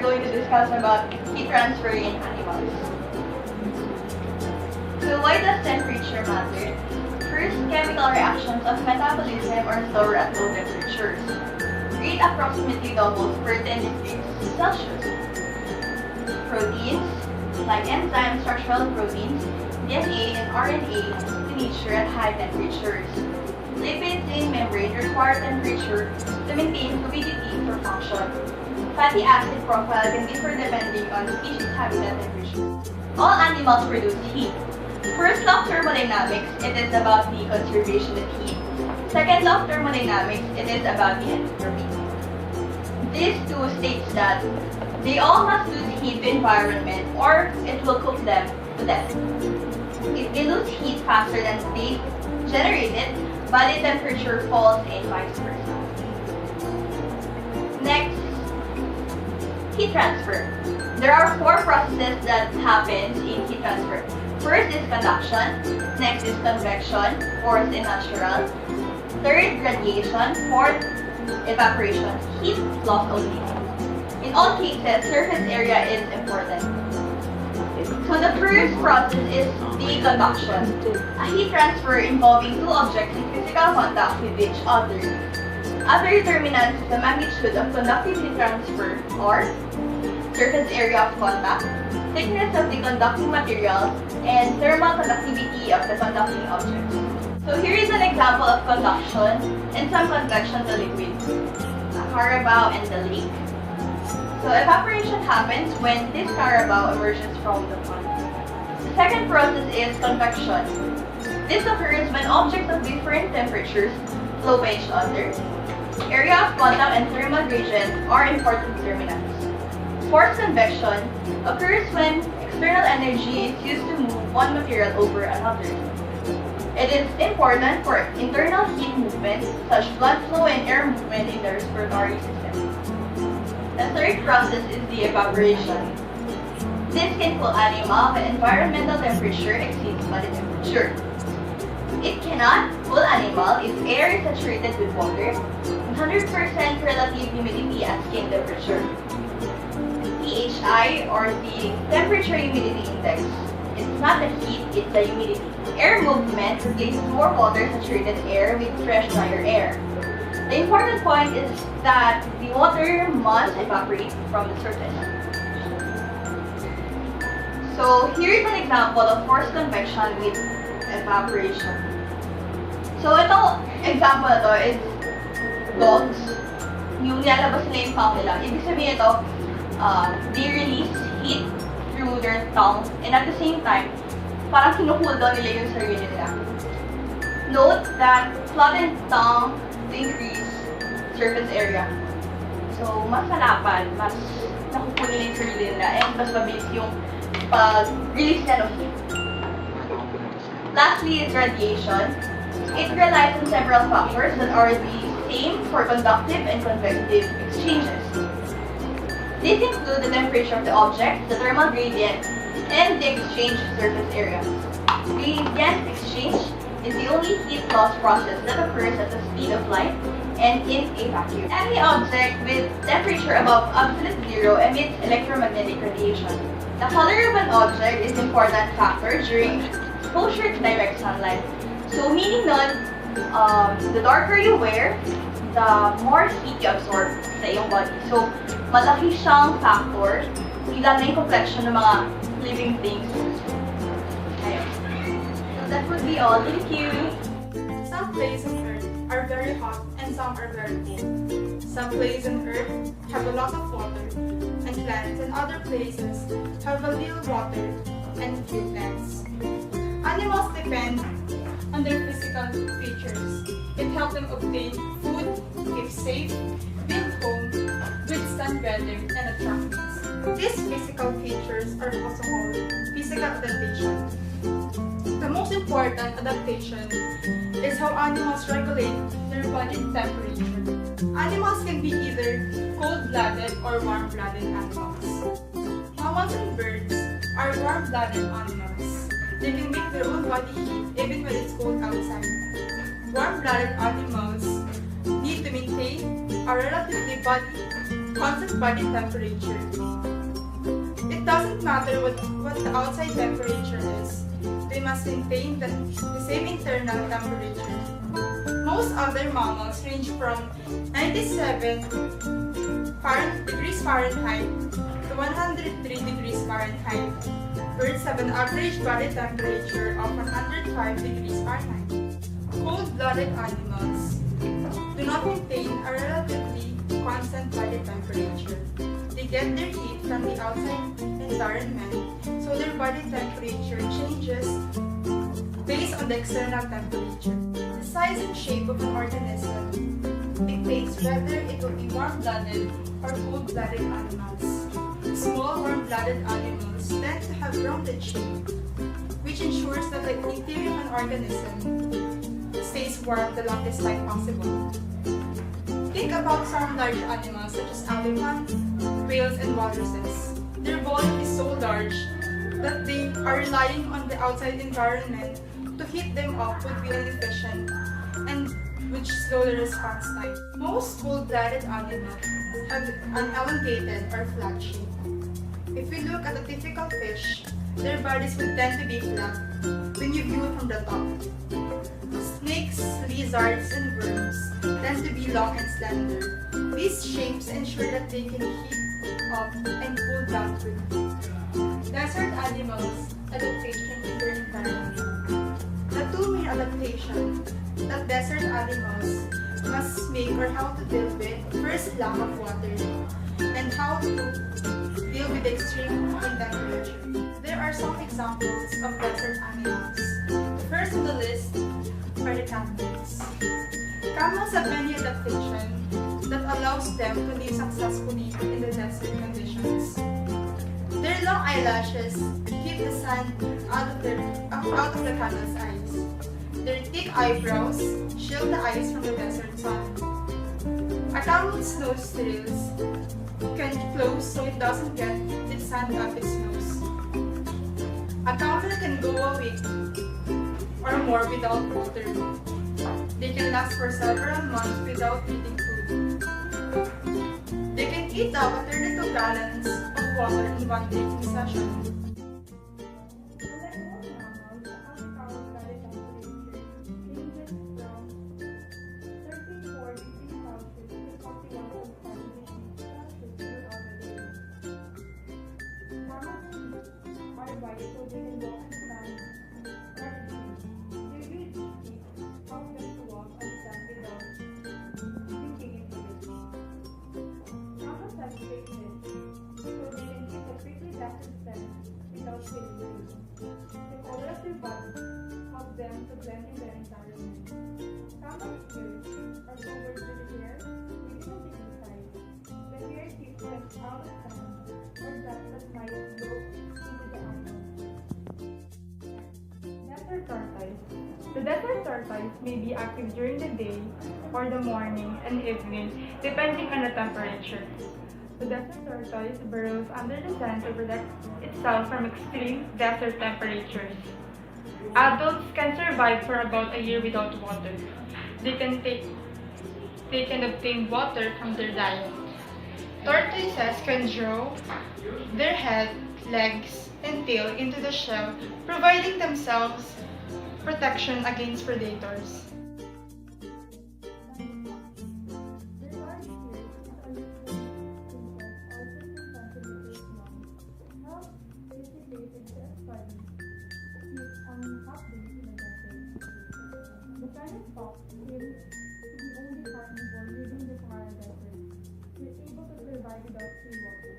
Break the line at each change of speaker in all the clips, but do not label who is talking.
we're going to discuss about heat transfer in animals. So why does temperature matter? First, chemical reactions of metabolism are slower at low temperatures. Rate approximately doubles per 10 degrees Celsius. Proteins, like enzymes, structural proteins, DNA, and RNA, denature at high temperatures. Lipids in membrane require temperature to maintain fluidity for function. Fatty acid profile can differ depending on species habitat temperature. All animals produce heat. First law of thermodynamics, it is about the conservation of heat. Second law of thermodynamics, it is about the entropy. These two states that they all must lose heat to environment or it will cook them to death. If they lose heat faster than they generate it, body temperature falls and vice versa. Next, heat transfer. There are 4 processes that happen in heat transfer. First is conduction, next is convection, fourth is natural, third radiation, fourth evaporation, heat loss only. In all cases, surface area is important. So the first process is the conduction, a heat transfer involving 2 objects in physical contact with each other. Other determinants of the magnitude of conductive heat transfer are surface area of contact, thickness of the conducting material, and thermal conductivity of the conducting objects. So here is an example of conduction and some convection to liquids, a carabao and the lake. So evaporation happens when this carabao emerges from the pond. The second process is convection. This occurs when objects of different temperatures flow by each other. Area of contact and thermal gradient are important determinants. Forced convection occurs when external energy is used to move one material over another. It is important for internal heat movement, such blood flow and air movement in the respiratory system. The third process is the evaporation. This can cool animal when environmental temperature exceeds body temperature. It cannot cool animal if air is saturated with water, 100% relative humidity at skin temperature. THI, or the temperature humidity index. It's not the heat, it's the humidity. Air movement replaces more water saturated air with fresh drier air. The important point is that the water must evaporate from the surface. So here is an example of forced convection with evaporation. So itong example na to is dogs. Yung nilalabas nila yung Pamella. Ibig sabihin ito, they release heat through their tongue, and at the same time, parang kinukool down nila yung sarili nila. Note that flattened tongue to increase surface area. So, mas malapad, mas nakukool nila yung sarili nila, and mas mabilis yung pag-release nila ng heat. Lastly is radiation. It relies on several factors that are the same for conductive and convective exchanges. These include the temperature of the object, the thermal gradient, and the exchange surface area. Gradient exchange is the only heat loss process that occurs at the speed of light and in a vacuum. Any object with temperature above absolute zero emits electromagnetic radiation. The color of an object is an important factor during exposure to direct sunlight. So meaning nun, the darker you wear, the more heat you absorb sa iyong body. So, malaki siyang factor, lalo na yung complexion ng mga living things. Ayun. So, that would be all. Thank you!
Some places on Earth are very hot and some are very cold. Some places on Earth have a lot of water and plants, and other places have a little water and few plants. Animals depend on their physical features. It helps them obtain food, keep safe, build homes, withstand weather, and attract peace. These physical features are also called physical adaptation. The most important adaptation is how animals regulate their body temperature. Animals can be either cold-blooded or warm-blooded animals. Mammals and birds are warm-blooded animals. They can make their own body heat even when it's cold outside. Warm-blooded animals need to maintain a relatively constant body temperature. It doesn't matter what the outside temperature is. They must maintain the same internal temperature. Most other mammals range from 97 degrees Fahrenheit to 103 degrees Fahrenheit. Birds have an average body temperature of 105 degrees Fahrenheit. Cold-blooded animals do not maintain a relatively constant body temperature. They get their heat from the outside environment, so their body temperature changes based on the external temperature. The size and shape of an organism dictates whether it will be warm-blooded or cold-blooded animals. Small warm-blooded animals tend to have rounded shape, which ensures that the interior of an organism stays warm the longest time possible. Think about some large animals such as elephants, whales, and walruses. Their volume is so large that they are relying on the outside environment to heat them up would be inefficient and would slow the response time. Most cold-blooded animals have an elongated or flat shape. If we look at a typical fish, their bodies would tend to be flat when you view it from the top. Snakes, lizards, and worms tend to be long and slender. These shapes ensure that they can heat up and cool down quickly. Desert animals' adaptation to their environment. The two main adaptations that desert animals must make or how to deal with, first, lack of water, and how to deal with extreme temperature. There are some examples of desert animals. The first on the list are the camels. Camels have many adaptations that allows them to live successfully in the desert conditions. Their long eyelashes keep the sun out of the camel's eyes. Their thick eyebrows shield the eyes from the desert sun. A camel's nostrils can close so it doesn't get the sun up its nose. A camel can go a week or more without water. They can last for several months without eating food. They can eat up to 32 gallons of water in one drinking session. The color of their bodies helps them to blend in their environment. Camels' ears are covered with hair, leaving on the inside. The hair keeps them out of sun or dust that might blow into the animal. Desert tortoise. The desert tortoise may be active during the day or the morning and evening, depending on the temperature. The desert tortoise burrows under the sand to protect itself from extreme desert temperatures. Adults can survive for about a year without water. They can obtain water from their diet. Tortoises can draw their head, legs, and tail into the shell, providing themselves protection against predators. The planet fox seems to be the only carnivore living in the Sahara Desert. They're able to survive without seawater.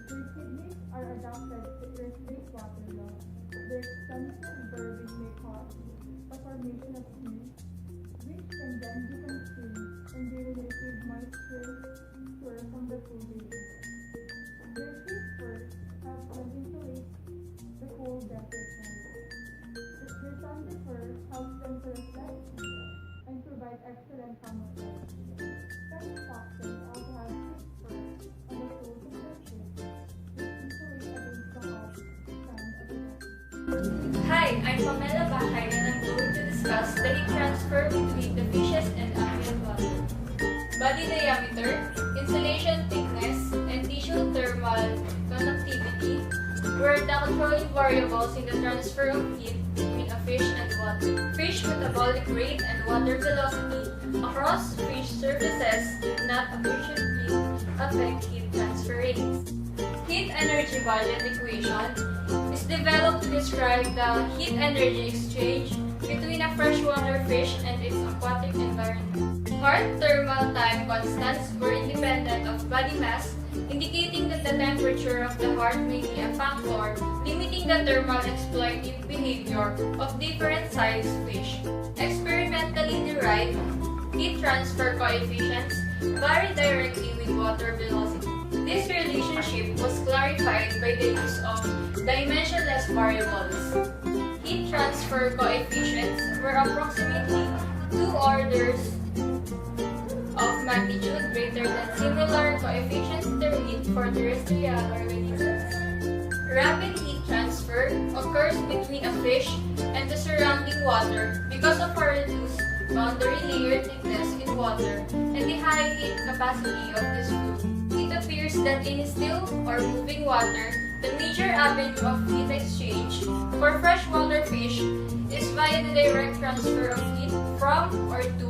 Their kidneys are adapted to Earth's wastewater law. Their extensive burrowing may cause the formation of seeds, which can then be consumed and they will receive moisture from the food they eat. Their thick fur helps them insulate the cold desert night. Their sandy fur helps them to reflect and provide excellent camouflage. Some foxes also have thick fur on the soles of their feet, which insulate against the hot sun of the desert.
Hi, I'm Pamella Bacay and I'm going to discuss the heat transfer between the fishes and ambient water. Body diameter, insulation thickness, were the controlling variables in the transfer of heat between a fish and water. Fish metabolic rate and water velocity across fish surfaces did not appreciably affect heat transfer rates. Heat energy budget equation is developed to describe the heat energy exchange between a freshwater fish and its aquatic environment. Heart thermal time constants were independent of body mass, indicating that the temperature of the heart may be a factor limiting the thermal exploitive behavior of different sized fish. Experimentally derived heat transfer coefficients vary directly with water velocity. This relationship was clarified by the use of dimensionless variables. Heat transfer coefficients were approximately 2 orders of magnitude greater than similar coefficients derived for terrestrial organisms. Rapid heat transfer occurs between a fish and the surrounding water because of a reduced boundary layer thickness in water and the high heat capacity of this fluid. It appears that in still or moving water, the major avenue of heat exchange for freshwater fish is via the direct transfer of heat from or to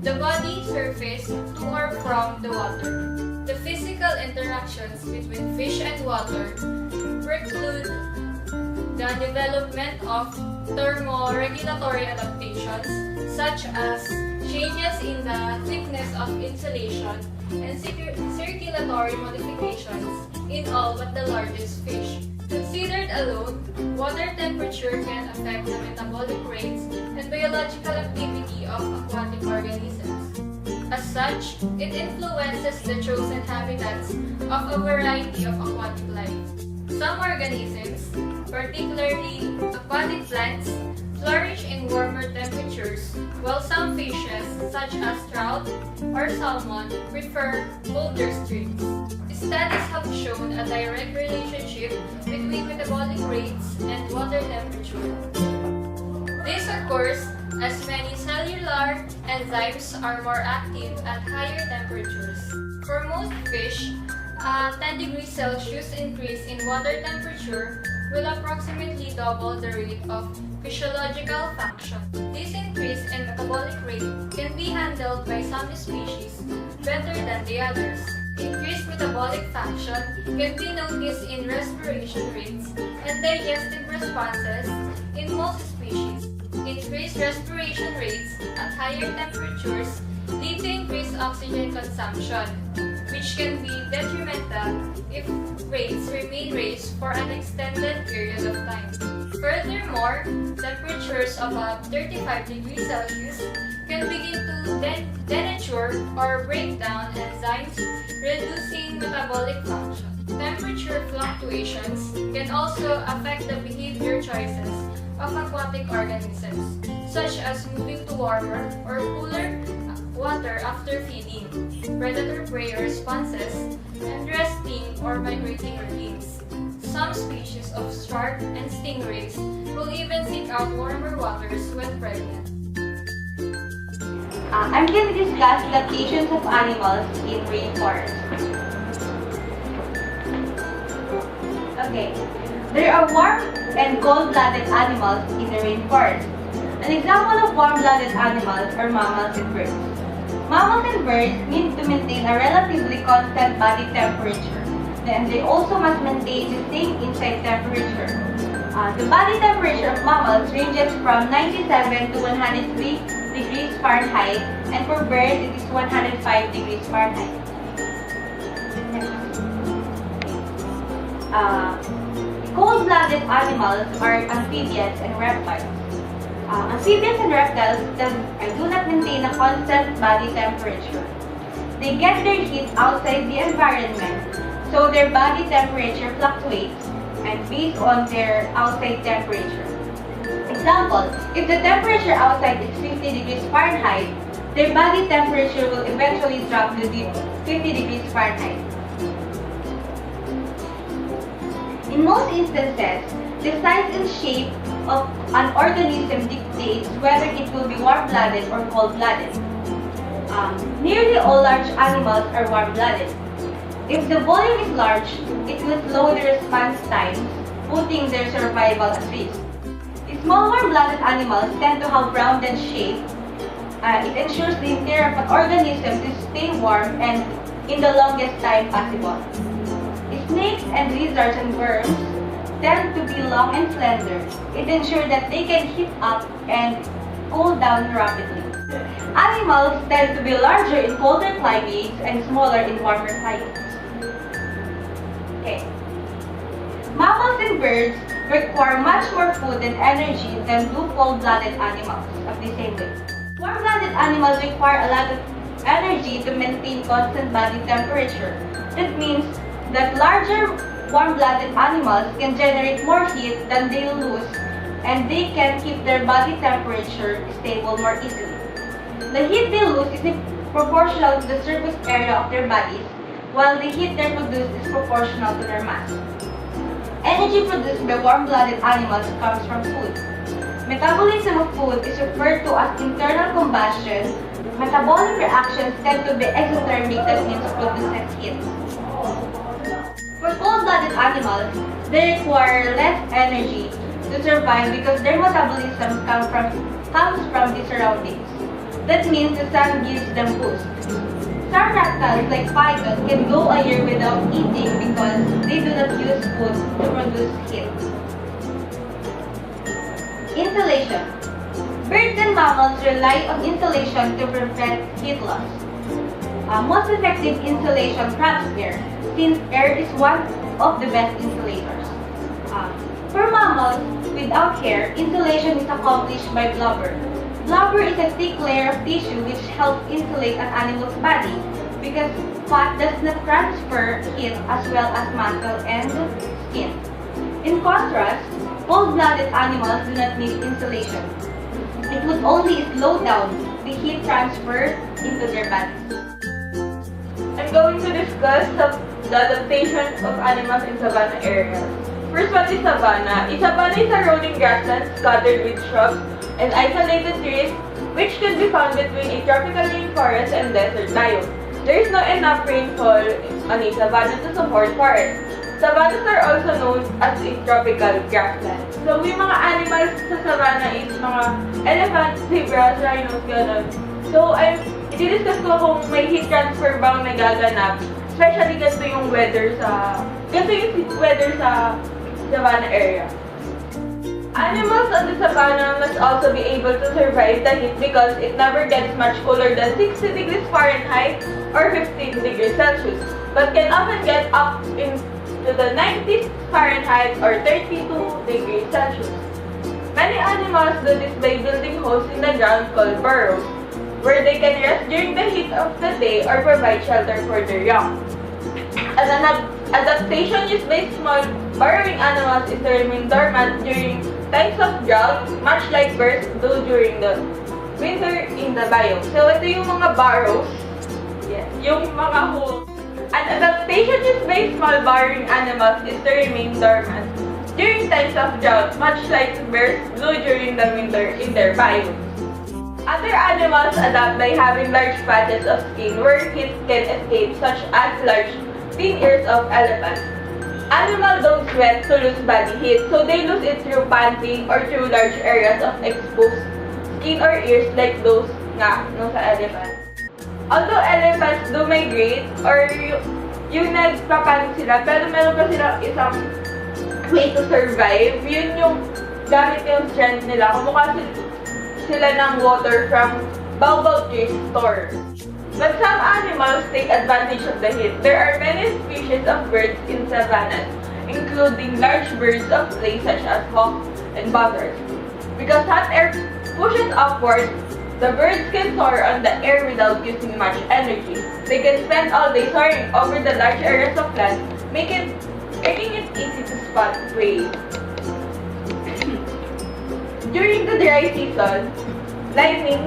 the body surface to or from the water. The physical interactions between fish and water preclude the development of thermoregulatory adaptations such as changes in the thickness of insulation and circulatory modifications in all but the largest fish. Considered alone, water temperature can affect the metabolic rates and biological activity of aquatic organisms. As such, it influences the chosen habitats of a variety of aquatic life. Some organisms, particularly aquatic plants, flourish in warmer temperatures, while some fishes, such as trout or salmon, prefer colder streams. Studies have shown a direct relationship between metabolic rates and water temperature. This occurs as many cellular enzymes are more active at higher temperatures. For most fish, a 10 degrees Celsius increase in water temperature will approximately double the rate of physiological function. This increase in metabolic rate can be handled by some species better than the others. Increased metabolic function can be noticed in respiration rates and digestive responses in most species. Increased respiration rates at higher temperatures lead to increased oxygen consumption, which can be detrimental if rates remain raised for an extended period of time. Furthermore, temperatures above 35 degrees Celsius can begin to denature or break down enzymes, reducing metabolic function. Temperature fluctuations can also affect the behavior choices of aquatic organisms, such as moving to warmer or cooler water after feeding, predator-prey responses, and resting or migrating routines. Some species of shark and stingrays will even seek out warmer waters when pregnant.
I'm going to discuss locations of animals in rainforest. Okay, there are warm and cold-blooded animals in the rainforest. An example of warm-blooded animals are mammals and birds. Mammals and birds need to maintain a relatively constant body temperature. Then they also must maintain the same inside temperature. The body temperature of mammals ranges from 97 to 103 degrees Fahrenheit, and for birds it is 105 degrees Fahrenheit. Cold-blooded animals are amphibians and reptiles. Amphibians and reptiles do not maintain a constant body temperature. They get their heat outside the environment, so their body temperature fluctuates and based on their outside temperature. Example, if the temperature outside is 50 degrees Fahrenheit, their body temperature will eventually drop to 50 degrees Fahrenheit. In most instances, the size and shape of an organism dictates whether it will be warm-blooded or cold-blooded. Nearly all large animals are warm-blooded. If the volume is large, it will slow the response time putting their survival at risk. Small warm-blooded animals tend to have rounded shape. It ensures the interior of an organism to stay warm and in the longest time possible. Snakes and lizards and worms tend to be long and slender. It ensures that they can heat up and cool down rapidly. Animals tend to be larger in colder climates and smaller in warmer climates. Okay. Mammals and birds require much more food and energy than do cold-blooded animals of the same way. Warm-blooded animals require a lot of energy to maintain constant body temperature. That means that larger warm-blooded animals can generate more heat than they lose, and they can keep their body temperature stable more easily. The heat they lose is proportional to the surface area of their bodies, while the heat they produce is proportional to their mass. Energy produced by warm-blooded animals comes from food. Metabolism of food is referred to as internal combustion. Metabolic reactions tend to be exothermic, that means produces heat. For cold-blooded animals, they require less energy to survive because their metabolism comes from the surroundings. That means the sun gives them boost. Some reptiles like pythons can go a year without eating because they do not use food to produce heat. Insulation. Birds and mammals rely on insulation to prevent heat loss. Most effective insulation traps air, since air is one of the best insulators. For mammals, without hair, insulation is accomplished by blubber. Blubber is a thick layer of tissue which helps insulate an animal's body because fat does not transfer heat as well as muscle and skin. In contrast, cold-blooded animals do not need insulation. It would only slow down the heat transfer into their bodies.
I'm going to discuss the adaptation of animals in savanna areas. First one is savanna. Savanna is a rolling grassland scattered with shrubs and isolated trees which can be found between a tropical rainforest and desert biome. There is not enough rainfall on a savanna to support forests. Savannas are also known as a tropical grassland. So, yung mga animals sa savanna is mga elephants, zebras, rhinos, gano'n. So, i-discuss ko kung may heat transfer bang nagaganap. Especially ganito yung weather sa savanna area. Animals on the savanna must also be able to survive the heat because it never gets much cooler than 60 degrees Fahrenheit or 15 degrees Celsius, but can often get up into the 90s Fahrenheit or 32 degrees Celsius. Many animals do this by building holes in the ground called burrows, where they can rest during the heat of the day or provide shelter for their young. An adaptation used by small burrowing animals is to remain dormant during times of drought, much like birds do during the winter in the biome. So, ito yung mga burrows. Yes, yung mga holes. An adaptation used by small burrowing animals is to remain dormant during times of drought, much like birds do during the winter in their biome. Other animals adapt by having large patches of skin where heat can escape, such as large thin ears of elephants. Animals don't sweat to lose body heat, so they lose it through panting or through large areas of exposed skin or ears like those nga no sa elephant. Although elephants do migrate or yung nagpapanik sila, pero meron pa silang isang way to survive. Yun yung gamit yung strength nila. Kumukha sila ng water from baobab trees store. But some animals take advantage of the heat. There are many species of birds in savannas, including large birds of prey such as hawks and buzzards. Because hot air pushes upward, the birds can soar on the air without using much energy. They can spend all day soaring over the large areas of land, making it easy to spot prey. During the dry season, lightning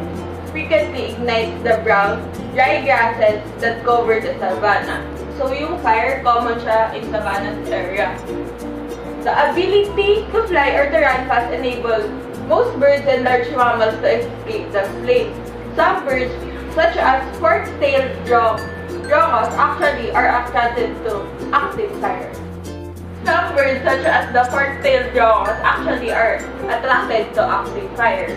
frequently ignites the brown, dry grasses that cover the savanna. So, yung fire, common siya in savanna area. The ability to fly or to run fast enables most birds and large mammals to escape the flame. Some birds, such as fork-tailed drongos, actually are attracted to active fire. Some birds birds such as the fork-tailed jaws actually are attracted to active fires.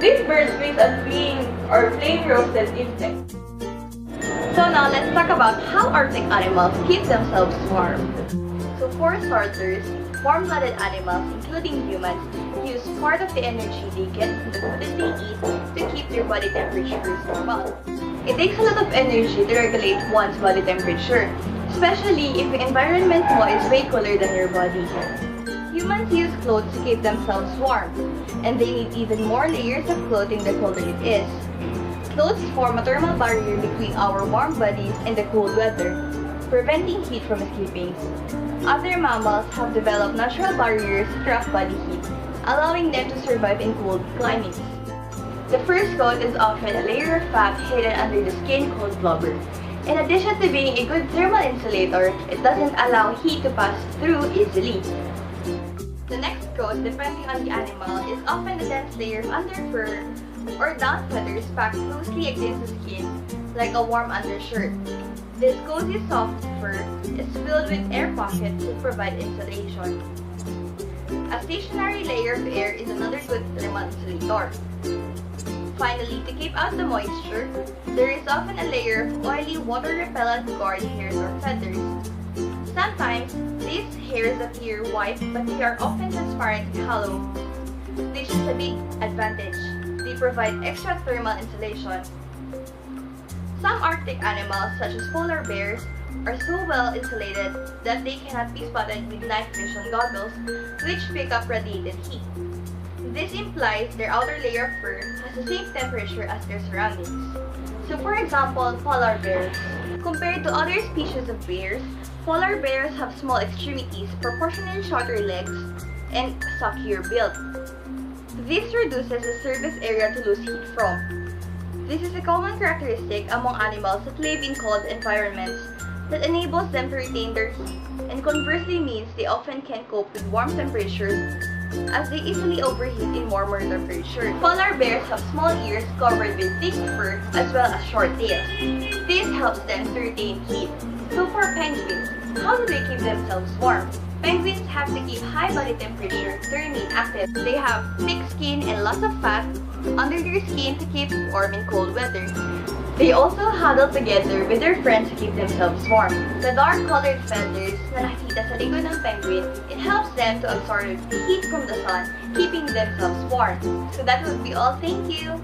These birds feast on flame roasted insects.
So now let's talk about how Arctic animals keep themselves warm. So for starters, warm-blooded animals, including humans, use part of the energy they get from the food that they eat to keep their body temperatures normal. It takes a lot of energy to regulate one's body temperature, especially if the environment mo is way cooler than your body. Humans use clothes to keep themselves warm, and they need even more layers of clothing the colder it is. Clothes form a thermal barrier between our warm bodies and the cold weather, preventing heat from escaping. Other mammals have developed natural barriers to trap body heat, allowing them to survive in cold climates. The first coat is often a layer of fat hidden under the skin called blubber. In addition to being a good thermal insulator, it doesn't allow heat to pass through easily. The next coat, depending on the animal, is often a dense layer of underfur or down feathers packed closely against the skin, like a warm undershirt. This cozy soft fur is filled with air pockets to provide insulation. A stationary layer of air is another good thermal insulator. Finally, to keep out the moisture, there is often a layer of oily water-repellent guard hairs or feathers. Sometimes, these hairs appear white, but they are often transparent and hollow, which is a big advantage. They provide extra thermal insulation. Some Arctic animals, such as polar bears, are so well insulated that they cannot be spotted with night vision goggles, which pick up radiated heat. This implies their outer layer of fur has the same temperature as their surroundings. So for example, polar bears. Compared to other species of bears, polar bears have small extremities, proportionally shorter legs, and stockier build. This reduces the surface area to lose heat from. This is a common characteristic among animals that live in cold environments that enables them to retain their heat, and conversely means they often can't cope with warm temperatures as they easily overheat in warmer temperatures. Polar bears have small ears covered with thick fur as well as short tails. This helps them to retain heat. So for penguins, how do they keep themselves warm? Penguins have to keep high body temperature to remain active. They have thick skin and lots of fat under their skin to keep warm in cold weather. They also huddle together with their friends to keep themselves warm. The dark-colored feathers na nakikita sa likod ng penguin, it helps them to absorb heat from the sun, keeping themselves warm. So that would be all. Thank you!